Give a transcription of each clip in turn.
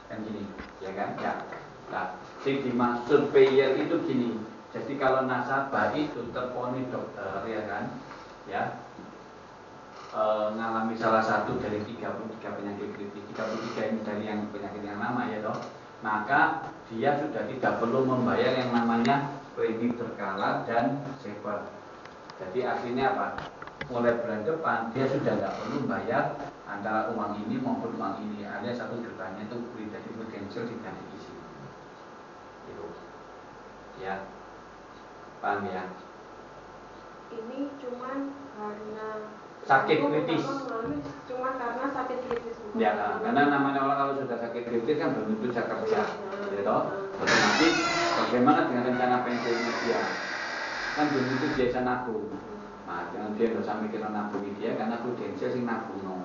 kan gini, ya kan? Ya. Nah, yang dimaksud payer itu gini. Jadi kalau nasabah itu terponis dokter, ya kan? Ya. Ngalami salah satu dari 33 penyakit kritis, 33 ini dari yang penyakit yang lama ya toh, maka dia sudah tidak perlu membayar yang namanya premi berkala dan saver. Jadi artinya apa? Mulai bulan depan dia sudah tidak perlu bayar antara uang ini maupun uang ini, hanya 1 jutanya itu jadi prudensial tidak diisi. Itu, ya, paham ya? Ini cuman karena sakit kritis. Cuma karena sakit kritis. Ya, karena namanya orang kalau sudah sakit kritis kan belum tentu bisa kerja, gitu. Otomatis bagaimana dengan rencana pensiunnya dia? Kan belum tentu dia bisa nabung. Nah, jangan dia nggak usah mikir nabung dia karena prudensial sing nabung no.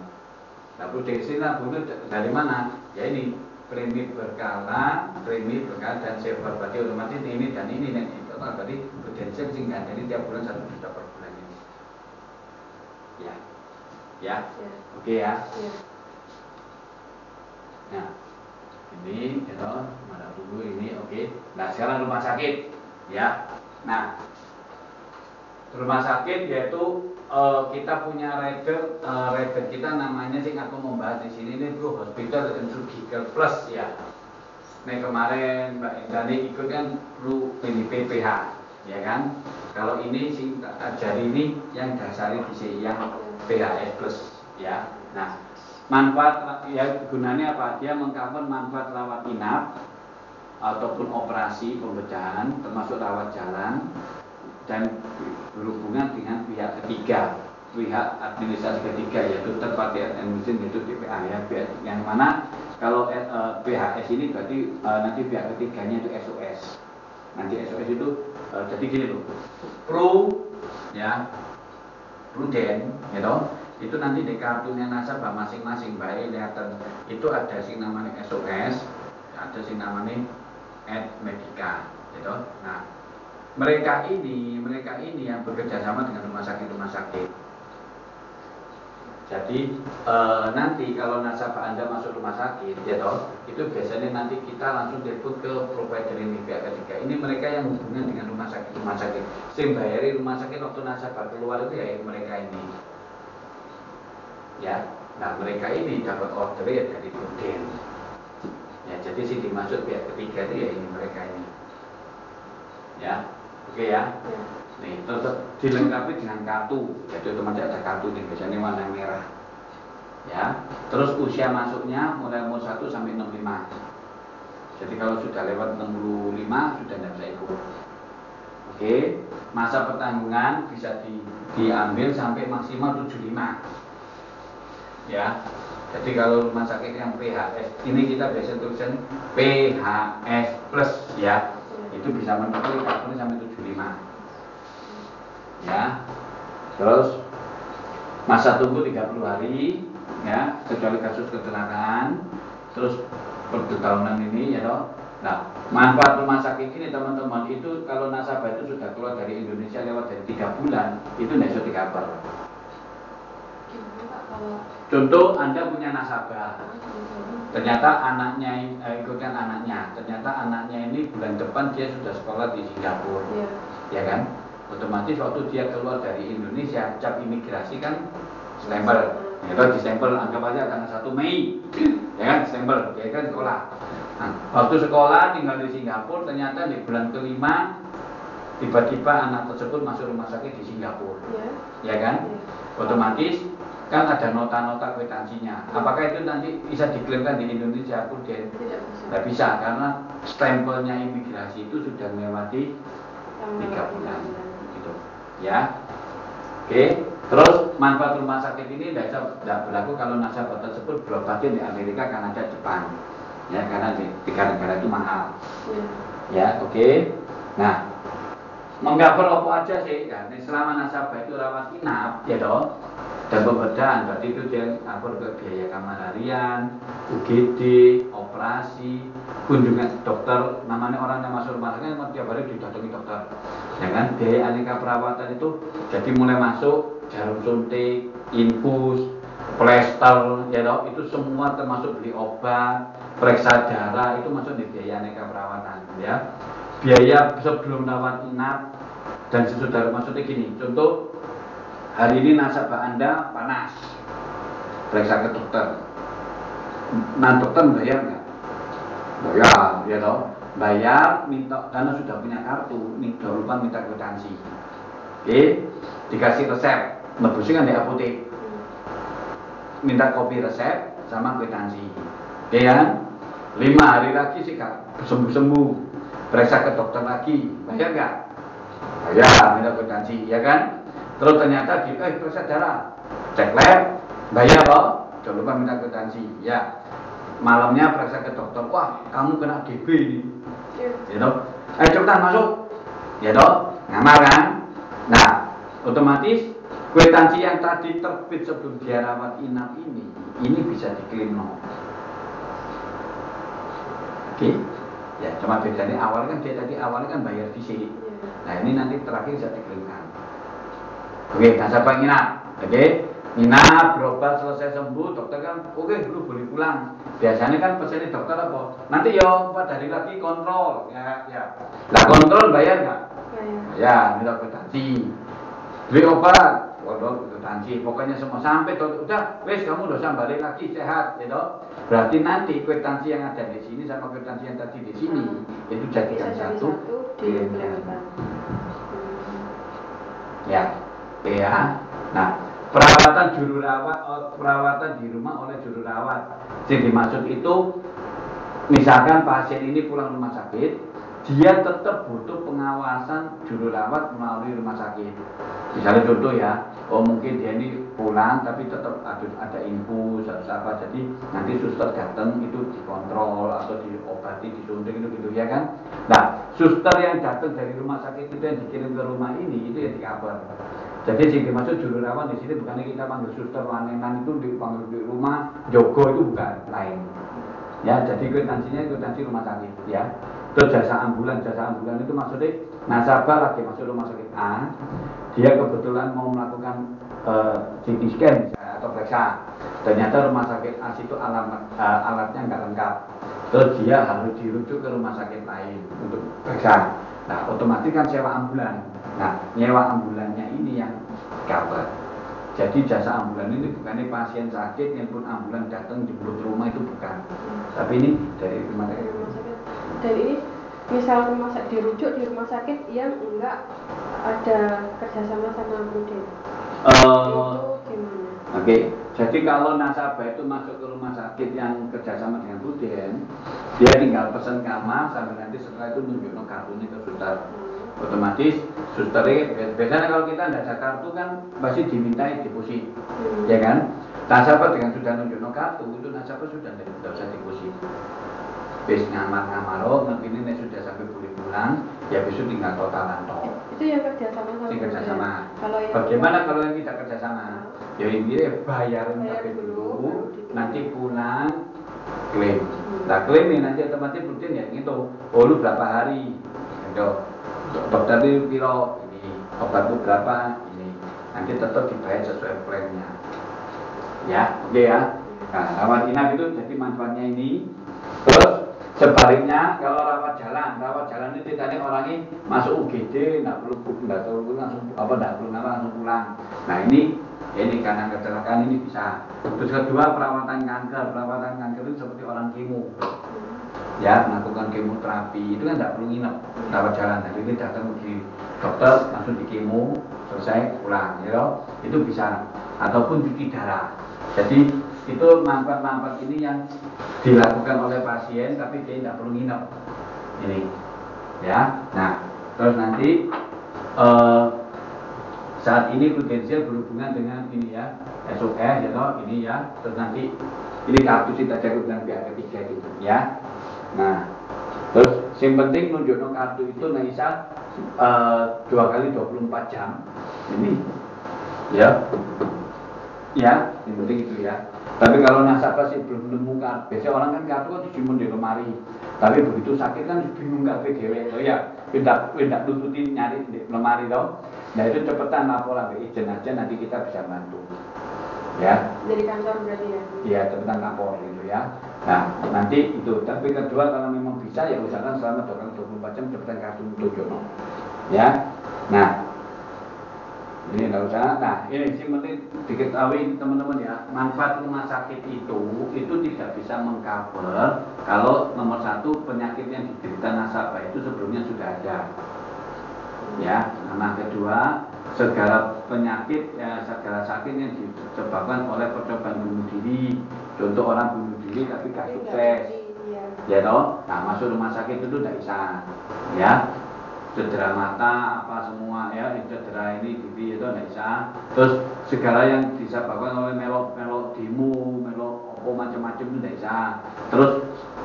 Nah, prudensial nabung itu dari mana? Ya ini premi berkala dan saver, berarti otomatis ini dan ini dan itu berarti prudensial sing nggak jadi tiap bulan 1 juta per bulan ini. Ya. Oke ya. Nah, ini gitu, mana dulu ini oke. Nah, sekarang rumah sakit, ya. Nah, rumah sakit yaitu kita punya rider kita namanya sih aku membahas di sini ini Blue Hospital and Surgical Plus ya. Nah kemarin Mbak Indani ikut kan Blue ini PPH, ya kan? Kalau ini sih ajari ini yang dasari di sini yang PHS Plus, ya. Nah, manfaat ya gunanya apa? Dia mengcover manfaat rawat inap ataupun operasi pembedahan termasuk rawat jalan dan berhubungan dengan pihak ketiga, pihak administrasi ketiga yaitu third party administration yaitu TPA ya, yang mana kalau PHS ini berarti nanti pihak ketiganya itu SOS. Nanti SOS itu jadi gini loh, prudent, gitu. Itu nanti di kartunya nasabah masing-masing baik kelihatan itu ada sing namanya SOS, ada sing namanya Medica, gitu. Nah, mereka ini yang bekerja sama dengan rumah sakit. Jadi nanti kalau nasabah Anda masuk rumah sakit, ya toh, itu biasanya nanti kita langsung telepon ke provider ini pihak ketiga. Ini mereka yang hubungan dengan rumah sakit. Sing bayari rumah sakit waktu nasabah keluar itu ya mereka ini. Ya, nah mereka ini dapat order ya dari Prudent. Ya, jadi sih dimaksud pihak ketiga itu ya ini mereka ini. Ya. Oke ya. Nih, terus dilengkapi dengan kartu. Jadi otomatis ada kartu nih, biasanya warna merah. Ya. Terus usia masuknya mulai umur 1 sampai 65. Jadi kalau sudah lewat 65 sudah tidak bisa ikut. Oke. Masa pertanggungan bisa diambil sampai maksimal 75. Ya. Jadi kalau rumah sakit yang PHS, ini kita biasa tulisan PHS plus ya. Itu bisa mencapai kartunya sampai 75. Ya. Terus masa tunggu 30 hari ya, kecuali kasus kecelakaan. Terus bertahunan ini ya toh. Nah, manfaat rumah sakit ini teman-teman itu kalau nasabah itu sudah keluar dari Indonesia lewat dari 3 bulan, itu tidak bisa di-cover. Contoh Anda punya nasabah, ternyata anaknya ikutkan anaknya, ternyata anaknya ini bulan depan dia sudah sekolah di Singapura, ya kan? Otomatis waktu dia keluar dari Indonesia, cap imigrasi kan stempel, ya kan, di stempel anggap aja tanggal 1 Mei, ya kan, stempel, dia kan sekolah. Nah, waktu sekolah tinggal di Singapura, ternyata di bulan kelima tiba-tiba anak tersebut masuk rumah sakit di Singapura, ya kan? Otomatis kan ada nota-nota kwitansinya. Apakah itu nanti bisa diklaimkan di Indonesia? Tidak bisa karena stempelnya imigrasi itu sudah melewati 3 bulan, gitu. Ya, oke. Terus manfaat rumah sakit ini tidak berlaku kalau nasabah tersebut berobatnya di Amerika, Kanada, Jepang. Ya, karena di 3 negara itu mahal. Ya, oke. Nah, mengcover apa aja sih? Ya, selama nasabah itu rawat inap, ya toh. Dan pembedahan, berarti itu dia cover ke biaya kamar harian, UGD, operasi, kunjungan dokter. Namanya orang yang masuk rumah sakit tiap hari didatangi dokter, ya kan? Biaya aneka perawatan itu jadi mulai masuk jarum suntik, infus, plester, ya toh, itu semua termasuk beli obat, periksa darah itu masuk di biaya keperawatan ya. Biaya sebelum rawat inap dan sesudah, maksudnya gini, contoh hari ini nasabah Anda panas, periksa ke dokter. Nah dokter bayar nggak? Bayar, ya toh. Bayar, minta, karena sudah punya kartu, nih jangan lupa minta kwitansi. Oke, dikasih resep, nebusnya kan di apotek. Minta kopi resep sama kwitansi. Oke kan? 5 hari lagi sih kak, sembuh-sembuh. Periksa ke dokter lagi, bayar nggak? Bayar, minta kwitansi, ya kan? Terus ternyata periksa darah, cek lab, bayar loh, jangan lupa minta kwitansi, ya. Malamnya periksa ke dokter, wah kamu kena DB ini, ya toh? Cepetan masuk, ya toh? Ngamar kan? Nah, otomatis kwitansi yang tadi terbit sebelum dia rawat inap ini bisa diklaim no. Oke? Ya, cuma bedanya awal kan dia tadi awalnya kan bayar di sini. Nah ini nanti terakhir bisa diklaimkan. Oke, nasabah nginap. Oke, nginap, berobat, selesai sembuh, dokter kan oke, lu boleh pulang. Biasanya kan pesannya dokter apa? Nanti yo 4 hari lagi kontrol, ya. Lah kontrol bayar nggak? Ya, minta kwitansi. Beli obat, waduh kwitansi. Pokoknya semua sampai udah, wes kamu udah usah balik lagi sehat, ya toh. Berarti nanti kwitansi yang ada di sini sama kwitansi yang tadi di sini itu jadikan satu diklaimkan. Ya. Nah, perawatan juru rawat, perawatan di rumah oleh juru rawat. Yang dimaksud itu, misalkan pasien ini pulang rumah sakit, dia tetap butuh pengawasan juru rawat melalui rumah sakit. Misalnya contoh ya, mungkin dia ini pulang tapi tetap ada infus harus apa, jadi nanti suster datang itu dikontrol atau diobati, disuntik itu gitu ya kan. Nah, suster yang datang dari rumah sakit itu yang dikirim ke rumah ini itu yang di-cover. Jadi yang dimaksud juru rawat di sini bukannya kita panggil suster lanenan itu dipanggil di rumah jogo, itu bukan, lain. Ya, jadi kwitansi rumah sakit ya. Terus jasa ambulan itu maksudnya nasabah lagi masuk rumah sakit A, dia kebetulan mau melakukan CT scan atau periksa, ternyata rumah sakit A itu alatnya nggak lengkap, terus dia harus dirujuk ke rumah sakit lain untuk periksa. Nah otomatis kan sewa ambulan. Nah nyewa ambulannya ini yang cover. Jadi jasa ambulan ini bukannya pasien sakit yang pun ambulan datang di rumah itu bukan, tapi ini dari rumah sakit. Dan ini misal dirujuk di rumah sakit yang enggak ada kerjasama sama Bruden. Itu gimana? Oke, jadi kalau nasabah itu masuk ke rumah sakit yang kerjasama dengan Bruden, dia tinggal pesan kamar sampai nanti setelah itu nunjuk kartunya ke suster. Otomatis susternya biasanya kalau kita tidak ada kartu kan pasti dimintai deposit, ya kan? Nasabah dengan sudah nunjuk kartu itu nasabah sudah tidak usah deposit. Bis ngamar-ngamaro, nanti ini sudah sampai boleh pulang, ya besok tinggal totalan toh. Itu yang kerjasama sama. Kerjasama. Bagaimana kalau yang tidak kerjasama? Ya intinya bayaran sampai dulu, nanti pulang klaim. Nah klaim ini nanti otomatis rutin ya gitu. Lu berapa hari? Gitu. Dokter itu piro ini, obatku berapa ini. Nanti tetap dibayar sesuai plannya. Ya, oke ya. Nah, rawat inap itu jadi manfaatnya ini. Terus sebaliknya kalau rawat jalan itu tadi orangnya masuk UGD nggak perlu langsung pulang. Nah ini karena kecelakaan ini bisa. Terus kedua perawatan kanker itu seperti orang kemo, ya melakukan kemoterapi itu kan nggak perlu nginep rawat jalan. Jadi ini datang di dokter langsung di kemo selesai pulang, ya itu bisa. Ataupun cuci darah. Jadi itu manfaat-manfaat ini yang dilakukan oleh pasien tapi dia tidak perlu nginep ini ya. Nah terus nanti saat ini prudensial berhubungan dengan ini ya SOS ya toh ini ya. Terus nanti ini kartu kita cakup dengan pihak ketiga itu ya. Nah terus yang penting nunjuk kartu itu Naisa 2 kali 24 jam ini ya yang penting itu ya. Tapi kalau nasabah sih belum menemukan, biasanya orang kan kartu kan disimpan di lemari. Tapi begitu sakit kan bingung nggak PGW, ya pindah tututin nyari di lemari dong. Nah itu cepetan laporan ke izin aja, nanti kita bisa bantu. Ya. Dari kantor berarti ya? Iya cepetan lapor gitu ya. Nah, nanti itu. Tapi kedua kalau memang bisa ya usahakan selama 24 jam cepetan kartu tujuh. Ya. Nah, ini enggak usah. Nah, ini sih penting diketahui teman-teman ya. Manfaat rumah sakit itu tidak bisa mengcover kalau nomor satu penyakit yang diderita nasabah itu sebelumnya sudah ada. Ya. Nah, kedua segala penyakit ya, segala sakit yang disebabkan oleh percobaan bunuh diri. Contoh orang bunuh diri tapi gak sukses. Ya toh, nah masuk rumah sakit itu tidak bisa. Ya. Cedera mata apa semua ya, cedera ini itu tidak bisa. Terus segala yang disebabkan oleh melok demo, melok apa macam-macam itu tidak bisa. Terus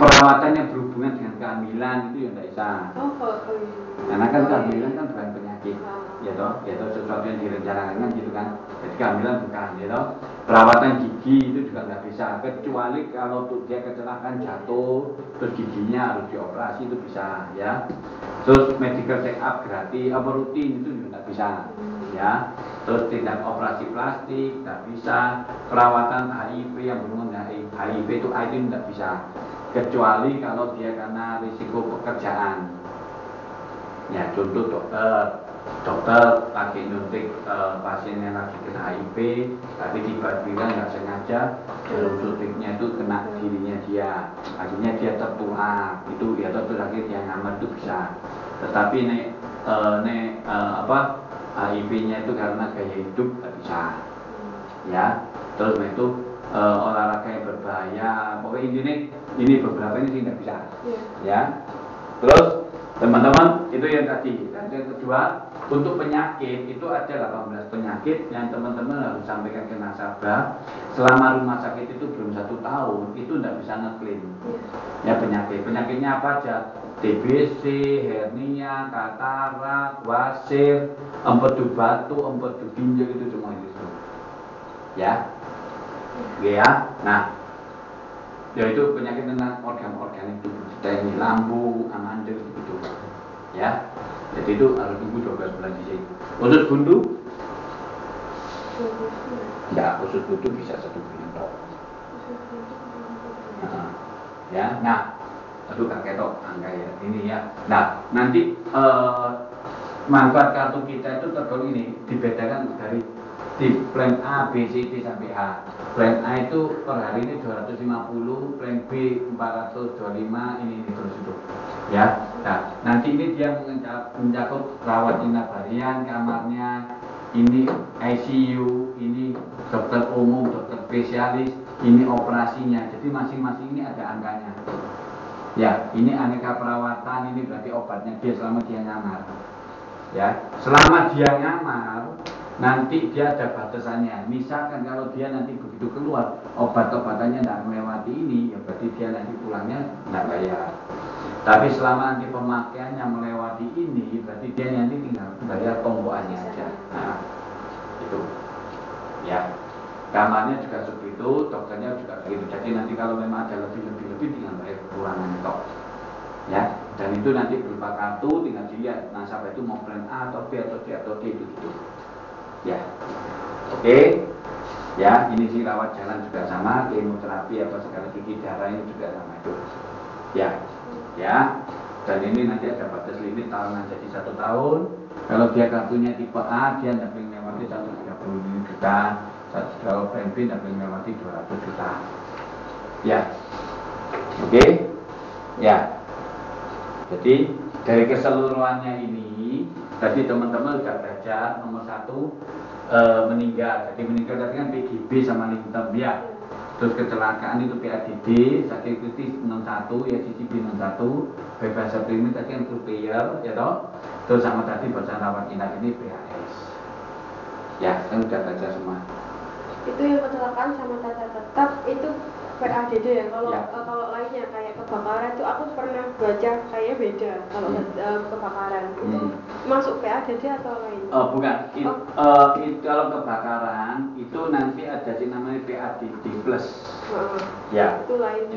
perawatan yang berhubungan dengan kehamilan itu ya tidak bisa. Karena kan kehamilan kan bukan penyakit, ya toh, sesuatu yang direncanakan kan gitu kan. Jadi kehamilan bukan, ya toh. Perawatan gigi itu juga nggak bisa, kecuali kalau dia kecelakaan jatuh, terus giginya harus dioperasi itu bisa, ya. Terus medical check up gratis, apa rutin itu juga nggak bisa, ya. Terus tidak operasi plastik nggak bisa, perawatan HIV yang berhubungan dengan HIV itu nggak bisa, kecuali kalau dia karena risiko pekerjaan. Ya, contoh dokter lagi nyuntik pasien yang lagi kena HIV, tapi tiba-tiba nggak sengaja jarum suntiknya itu kena dirinya dia, akhirnya dia tertular, itu ya terus lagi dia ngamar itu bisa. Tetapi HIV-nya itu karena gaya hidup nggak bisa, ya. Terus itu olahraga yang berbahaya, pokoknya ini beberapa ini sih nggak bisa, ya. Terus teman-teman itu yang tadi. Dan yang kedua, untuk penyakit itu ada 18 penyakit yang teman-teman harus sampaikan ke nasabah. Selama rumah sakit itu belum 1 tahun, itu tidak bisa ngeklaim. Ya penyakitnya apa aja? TBC, hernia, katarak, wasir, empedu batu, empedu ginjal itu semua itu. Ya, ya. Nah, yaitu penyakit tentang organ-organ itu, seperti lambung, amandel itu, ya. Jadi itu harus tunggu 12 bulan di sini. Usus buntu? Ya, usus buntu bisa 1 bulan toh. Ya, nah, aduh kakek toh angka ya ini ya. Nah, nanti manfaat kartu kita itu tergolong ini dibedakan dari di plan A, B, C, D sampai H. Plan A itu per hari ini 250, plan B 425, ini terus itu. Ya. Nah, nanti ini dia mencakup rawat inap harian, kamarnya, ini ICU, ini dokter umum, dokter spesialis, ini operasinya. Jadi masing-masing ini ada angkanya. Ya, ini aneka perawatan, ini berarti obatnya dia selama dia nyamar. Ya, selama dia nyamar, nanti dia ada batasannya. Misalkan kalau dia nanti begitu keluar obat-obatannya tidak melewati ini, ya berarti dia nanti pulangnya tidak bayar. Tapi selama nanti pemakaiannya melewati ini, berarti dia nanti tinggal bayar tombokannya aja. Nah, itu. Ya, kamarnya juga seperti itu, dokternya juga begitu. Jadi nanti kalau memang ada lebih tinggal bayar kekurangan itu. Ya, dan itu nanti berupa kartu, tinggal dilihat nasabah itu mau plan A atau B atau C atau D itu gitu. Ya, oke. Ya, ini sih rawat jalan juga sama, kemoterapi apa segala cuci darah ini juga sama itu. Ya, dan ini nanti ada batas limit tahunan jadi 1 tahun. Kalau dia kartunya tipe A, dia tidak boleh melewati 135 juta. Kalau plan B tidak boleh melewati 200 juta. Ya, oke. Ya, jadi dari keseluruhannya ini, tadi teman-teman sudah belajar nomor 1 meninggal. Jadi meninggal tadi kan PGB sama lingkup ya. Terus kecelakaan itu PADD, sakit kritis 61, ya CCB 61, bebas ini tadi kan croupier, ya toh. Terus sama tadi bacaan rawat inap ini PHS. Ya, kan sudah belajar semua. Itu yang kecelakaan sama tata tetap itu PADD ya. Kalau lainnya kayak kebakaran itu aku pernah baca kayak beda. Kalau kebakaran itu masuk PADD atau lain? Bukan. Kalau kebakaran itu nanti ada sih namanya PADD plus. Ya. Itu lain.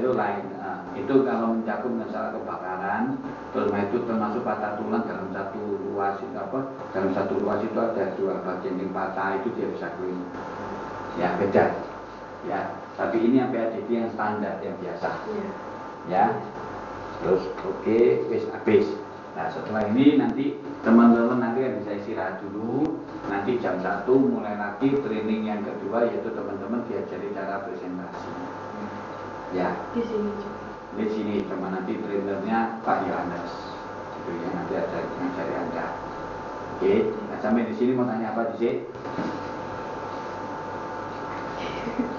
Itu kalau mencakup masalah kebakaran, terus itu termasuk patah tulang dalam satu ruas itu dalam satu ruas itu ada 2 bagian yang patah, itu dia bisa klaim. Ya, beda. Ya, Tapi ini yang PADB yang standar, yang biasa. Ya. Terus oke, wis habis. Nah setelah ini nanti teman-teman nanti yang bisa istirahat dulu. Nanti jam 1 mulai lagi training yang kedua, yaitu teman-teman diajari cara presentasi. Ya. Di sini juga. Di sini cuma nanti trainernya Pak Yohanes. Itu ya, nanti ada ngajari Anda. Oke. Nah sampai di sini mau tanya apa sih?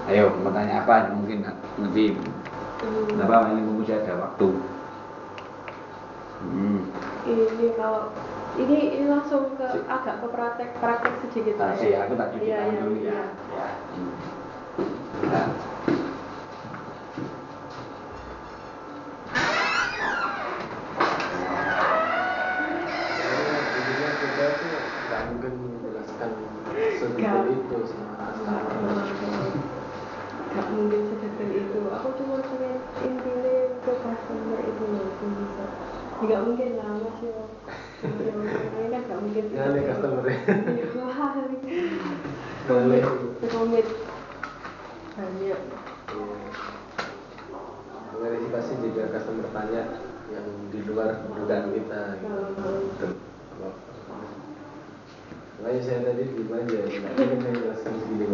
Ayo mau tanya apa? Mungkin nanti. Kenapa ini mungkin saya ada waktu. Ini kalau ini langsung ke agak ke praktek sedikit Pak. Aku tak cuci tangan dulu ya. Ya. Nah. Kita tuh nggak mungkin menjelaskan sedetail itu sama nggak mungkin sedetail itu. Aku cuma pengen intinya ke customer itu loh, bisa. Nggak mungkin lah mas yo. Ini kan nggak mungkin. Ya nih customer. Komit banyak. Verifikasi jika customer tanya yang di luar dugaan kita. Gitu. Makanya saya tadi gimana ya, nggak ingin menjelaskan segini.